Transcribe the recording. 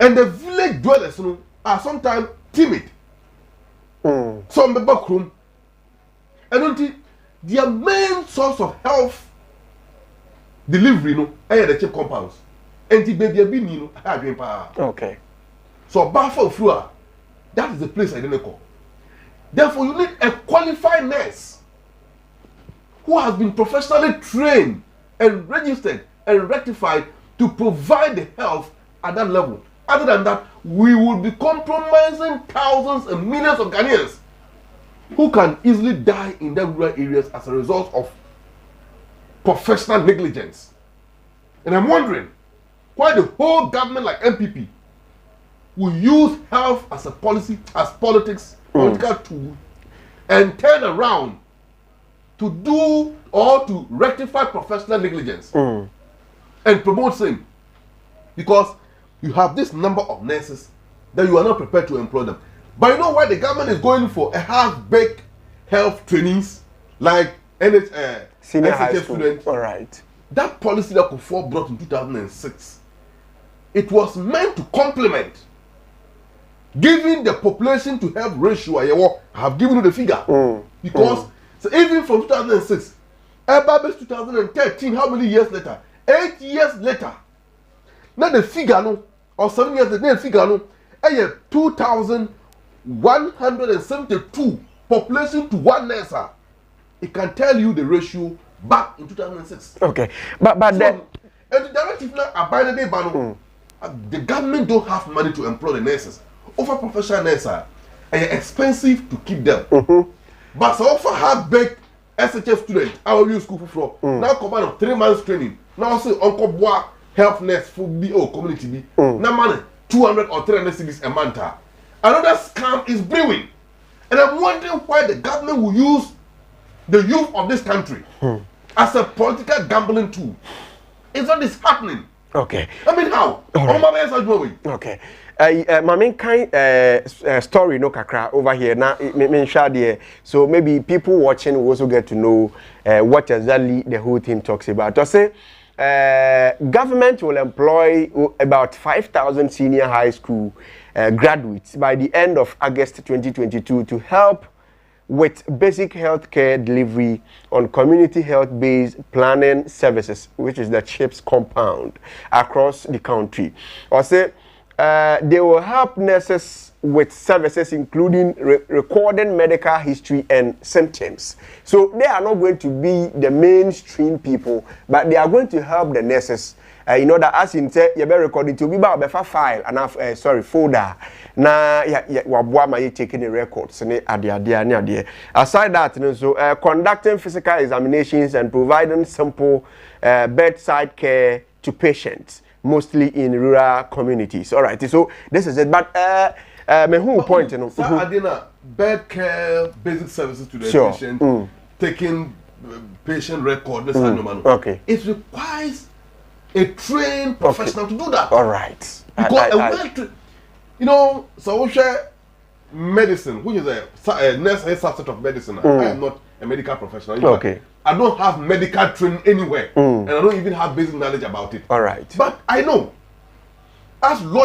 And the village dwellers are sometimes timid. Some be back room. And until their main source of health delivery are the cheap compounds. And the baby have been Okay. So Bafo Flua, that is the place I didn't call. Therefore, you need a qualified nurse who has been professionally trained and registered and rectified to provide the health at that level. Other than that, we will be compromising thousands and millions of Ghanaians who can easily die in their rural areas as a result of professional negligence. And I'm wondering why the whole government, like MPP, will use health as a policy, as political tool, and turn around to do or to rectify professional negligence and promote same. Because you have this number of nurses that you are not prepared to employ them. But you know why the government is going for a half-baked health trainings like senior high school students? All right. That policy that Kufuor brought in 2006, it was meant to complement giving the population to health ratio. I have given you the figure because so even from 2006, about 2013, how many years later? 8 years later. Now the figure or 7 years later, the figure 2,172 population to one nurse. It can tell you the ratio back in 2006. Okay, but so, then and the directive now abided the government don't have money to employ the nurses. Over professional nurses are expensive to keep them. But so offer half-baked SHF student, our new school for now combined of 3 months training. Now say Uncle Bois health nurse for BO community B. Now money 200 or 300 cedis a month. Another scam is brewing. And I'm wondering why the government will use the youth of this country as a political gambling tool. Is that this happening? Okay. I mean, how? Right. Okay. My main kind story no kakra over here now. So maybe people watching will also get to know what exactly the whole thing talks about. To say, government will employ about 5,000 senior high school graduates by the end of August 2022 to help with basic healthcare delivery on community health-based planning services, which is the Chps compound across the country. Or say they will help nurses with services including recording medical history and symptoms. So they are not going to be the mainstream people, but they are going to help the nurses. You know that as in say you be recording to be about file and folder. Na wabwa ma taking the records ne ade. Aside that, so conducting physical examinations and providing simple bedside care to mostly in rural communities. All right, so this is it. But my whole point, bed care, basic services to the patient, taking patient record. Okay, it requires a trained professional to do that. All right, because you know, so we share medicine, which is a necessary subset of medicine. I am not a medical professional. Okay. I don't have medical training anywhere, and I don't even have basic knowledge about it. All right. But I know, as lawyers.